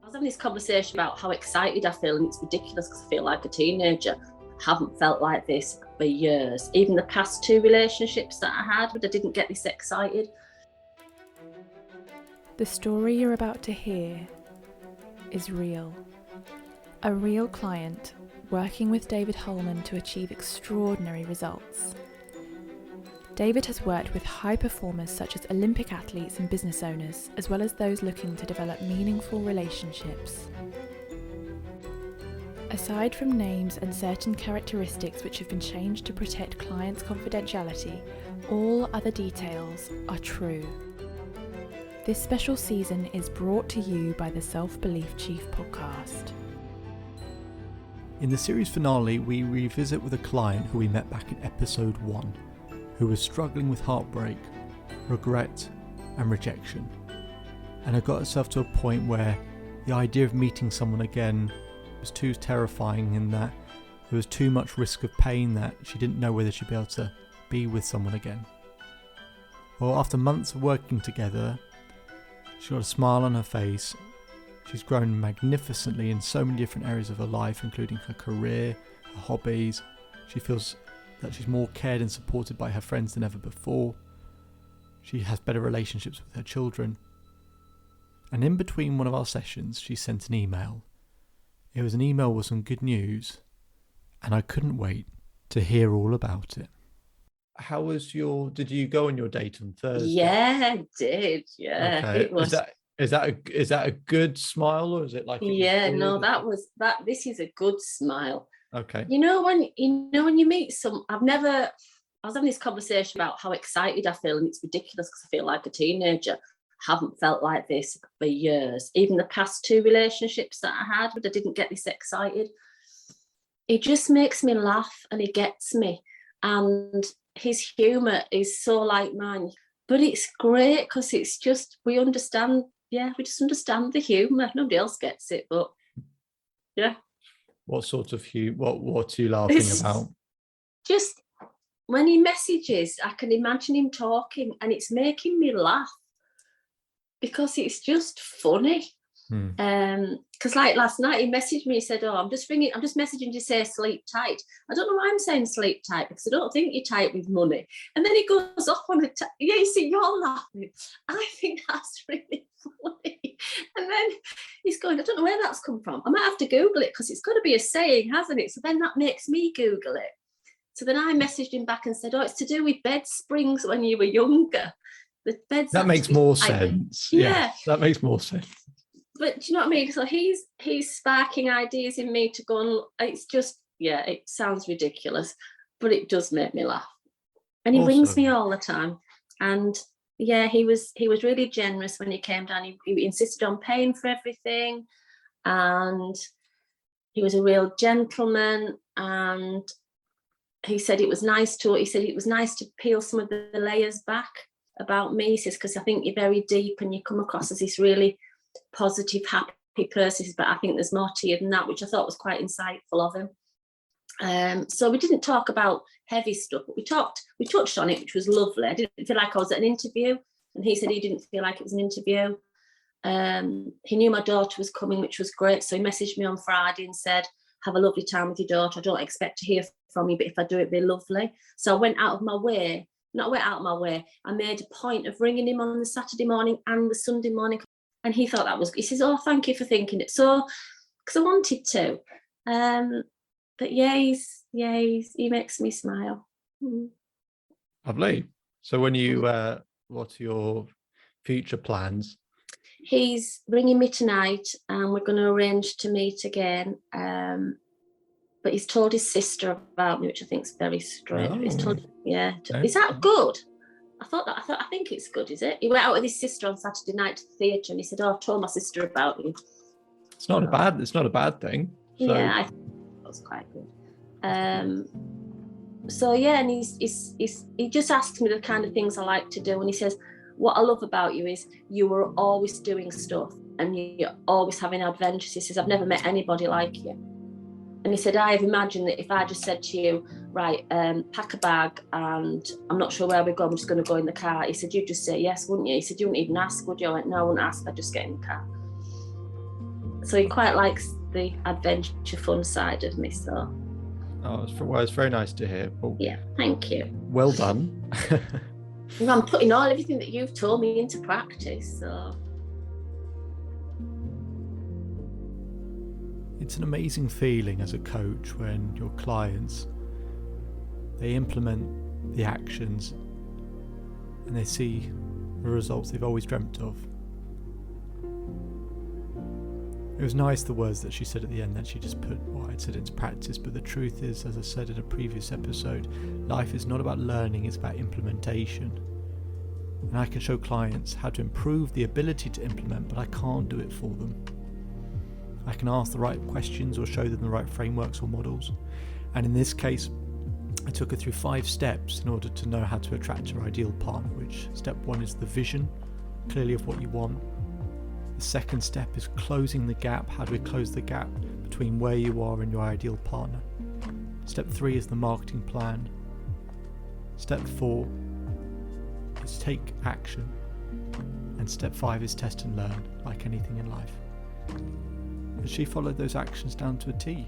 was having this conversation about how excited I feel, and it's ridiculous because I feel like a teenager. I haven't felt like this for years. Even the past 2 relationships that I had, but I didn't get this excited. The story you're about to hear is real. A real client working with David Holman to achieve extraordinary results. David has worked with high performers such as Olympic athletes and business owners, as well as those looking to develop meaningful relationships. Aside from names and certain characteristics which have been changed to protect clients' confidentiality, all other details are true. This special season is brought to you by the Self-Belief Chief podcast. In the series finale, we revisit with a client who we met back in episode 1, who was struggling with heartbreak, regret and rejection, and had got herself to a point where the idea of meeting someone again was too terrifying, in that there was too much risk of pain that she didn't know whether she'd be able to be with someone again. Well, after months of working together, she got a smile on her face. She's grown magnificently in so many different areas of her life, including her career, her hobbies. She feels that she's more cared and supported by her friends than ever before. She has better relationships with her children. And in between one of our sessions, she sent an email. It was an email with some good news, and I couldn't wait to hear all about it. How was did you go on your date on Thursday? Yeah, I did. Yeah, okay. It was. Is that a good smile, or is it like? Yeah, no, this is a good smile. Okay. You know when you meet I was having this conversation about how excited I feel, and it's ridiculous because I feel like a teenager. I haven't felt like this for years. Even the past 2 relationships that I had, but I didn't get this excited. It just makes me laugh and it gets me. And his humour is so like mine. But it's great because it's just, we just understand the humour. Nobody else gets it, but yeah. What sort of humour? What are you laughing about? Just when he messages, I can imagine him talking and it's making me laugh because it's just funny. Because like last night he messaged me, he said, I'm just messaging to say sleep tight. I don't know why I'm saying sleep tight, because I don't think you're tight with money. And then he goes off on you see, you're laughing. I think that's really funny. And then he's going, I don't know where that's come from. I might have to Google it because it's got to be a saying, hasn't it? So then that makes me Google it. So then I messaged him back and said, it's to do with bed springs when you were younger. That makes more sense. Yeah, that makes more sense. But do you know what I mean? So he's sparking ideas in me to go and it's just, it sounds ridiculous, but it does make me laugh. And he rings me all the time. And he was really generous when he came down. He insisted on paying for everything. And he was a real gentleman. And he said it was nice to peel some of the layers back about me. He says, because I think you're very deep and you come across as this really positive, happy person, but I think there's more to you than that, which I thought was quite insightful of him. So we didn't talk about heavy stuff, but we touched on it, which was lovely. I didn't feel like I was at an interview, and he said he didn't feel like it was an interview. He knew my daughter was coming, which was great, so he messaged me on Friday and said, have a lovely time with your daughter. I don't expect to hear from you, but if I do, it'd be lovely. So I went out of my way, I made a point of ringing him on the Saturday morning and the Sunday morning. And he thought that was, he says, thank you for thinking it. So, because I wanted to. But he makes me smile. Lovely. So when you, what are your future plans? He's ringing me tonight and we're going to arrange to meet again. But he's told his sister about me, which I think is very strange. Oh. He's told, Is that good? I think it's good, is it? He went out with his sister on Saturday night to the theatre and he said, I've told my sister about you. It's not a bad thing. So. Yeah, I think that was quite good. And he just asks me the kind of things I like to do. And he says, what I love about you is you were always doing stuff and you're always having adventures. He says, I've never met anybody like you. And he said, I've imagined that if I just said to you, right, pack a bag and I'm not sure where we're going, we're just going to go in the car. He said, you'd just say yes, wouldn't you? He said, you wouldn't even ask, would you? I went, no, I wouldn't ask, I'd just get in the car. So he quite likes the adventure fun side of me. So it's very nice to hear. Well, yeah, thank you. Well done. I'm putting everything that you've told me into practice. So it's an amazing feeling as a coach when your clients, they implement the actions and they see the results they've always dreamt of. It was nice, the words that she said at the end, that she just put what I'd said into practice. But the truth is, as I said in a previous episode, life is not about learning, it's about implementation. And I can show clients how to improve the ability to implement, but I can't do it for them. I can ask the right questions or show them the right frameworks or models. And in this case, I took her through 5 steps in order to know how to attract her ideal partner, which step 1 is the vision, clearly of what you want. The second step is closing the gap. How do we close the gap between where you are and your ideal partner? Step 3 is the marketing plan. Step 4 is take action. And step 5 is test and learn, like anything in life. And she followed those actions down to a T,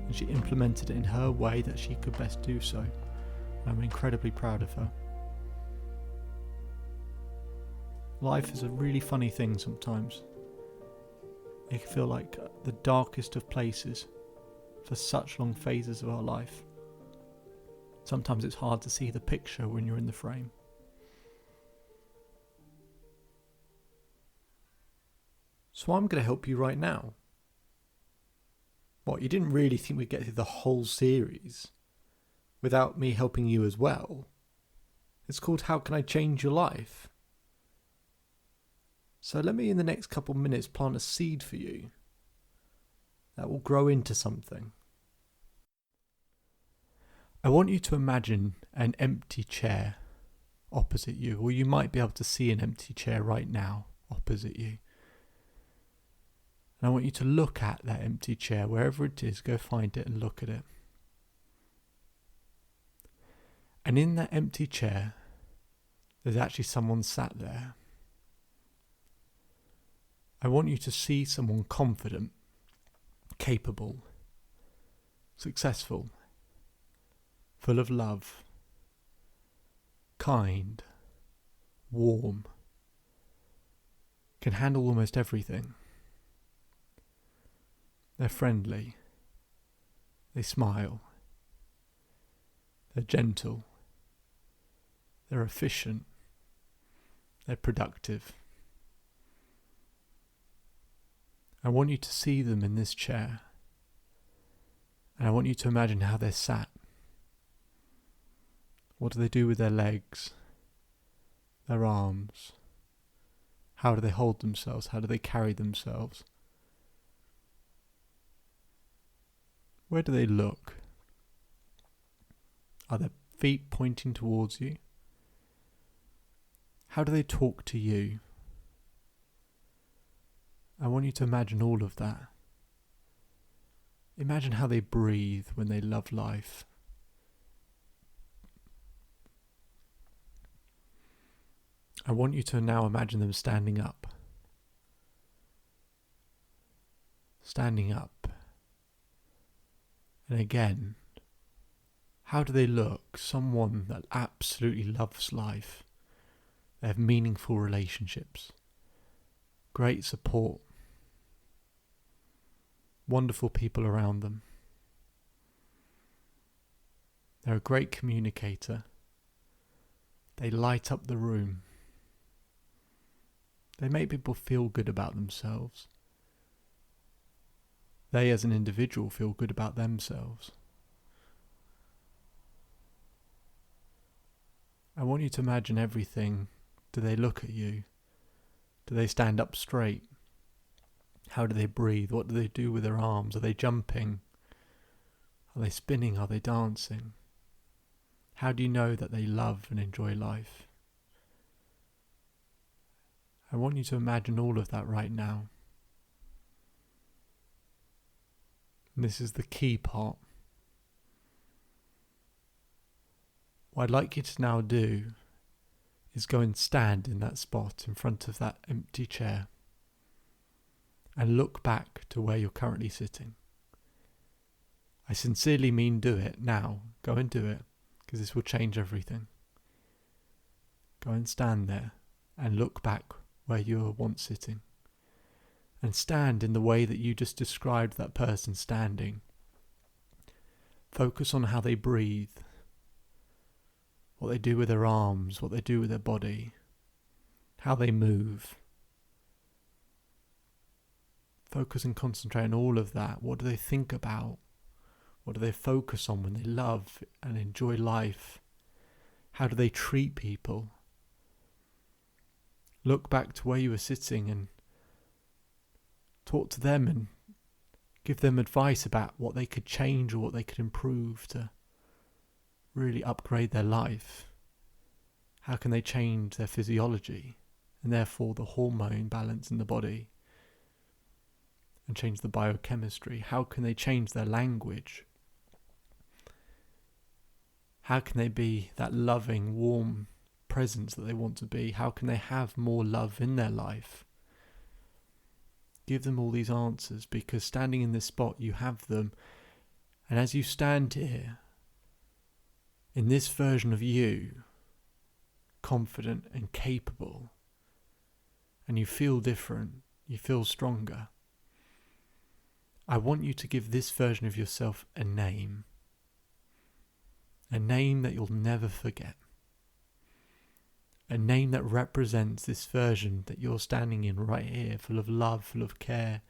and she implemented it in her way that she could best do so. And I'm incredibly proud of her. Life is a really funny thing sometimes. It can feel like the darkest of places for such long phases of our life. Sometimes it's hard to see the picture when you're in the frame. So I'm going to help you right now. What, you didn't really think we'd get through the whole series without me helping you as well? It's called How Can I Change Your Life? So let me, in the next couple of minutes, plant a seed for you that will grow into something. I want you to imagine an empty chair opposite you, or you might be able to see an empty chair right now opposite you. And I want you to look at that empty chair, wherever it is, go find it and look at it. And in that empty chair, there's actually someone sat there. I want you to see someone confident, capable, successful, full of love, kind, warm, can handle almost everything. They're friendly, they smile, they're gentle, they're efficient, they're productive. I want you to see them in this chair, and I want you to imagine how they're sat. What do they do with their legs, their arms? How do they hold themselves? How do they carry themselves? Where do they look? Are their feet pointing towards you? How do they talk to you? I want you to imagine all of that. Imagine how they breathe when they love life. I want you to now imagine them standing up. Standing up. And again, how do they look? Someone that absolutely loves life. They have meaningful relationships. Great support. Wonderful people around them. They're a great communicator. They light up the room. They make people feel good about themselves. They as an individual feel good about themselves. I want you to imagine everything. Do they look at you? Do they stand up straight? How do they breathe? What do they do with their arms? Are they jumping? Are they spinning? Are they dancing? How do you know that they love and enjoy life? I want you to imagine all of that right now. And this is the key part. What I'd like you to now do is go and stand in that spot in front of that empty chair. and look back to where you're currently sitting. I sincerely mean do it now. Go and do it, because this will change everything. Go and stand there and look back where you were once sitting. And stand in the way that you just described that person standing. Focus on how they breathe, what they do with their arms, what they do with their body, how they move. Focus and concentrate on all of that. What do they think about? What do they focus on when they love and enjoy life? How do they treat people? Look back to where you were sitting and talk to them and give them advice about what they could change or what they could improve to really upgrade their life. How can they change their physiology and therefore the hormone balance in the body and change the biochemistry? How can they change their language? How can they be that loving, warm presence that they want to be? How can they have more love in their life? Give them all these answers, because standing in this spot, you have them. And as you stand here, in this version of you, confident and capable, and you feel different, you feel stronger, I want you to give this version of yourself a name that you'll never forget. A name that represents this version that you're standing in right here, full of love, full of care,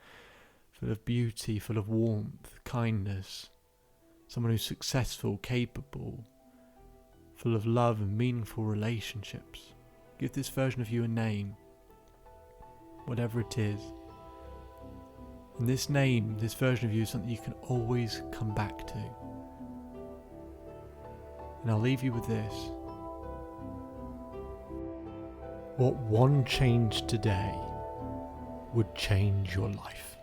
full of beauty, full of warmth, kindness. Someone who's successful, capable, full of love and meaningful relationships. Give this version of you a name, whatever it is. And this name, this version of you, is something you can always come back to. And I'll leave you with this. What one change today would change your life?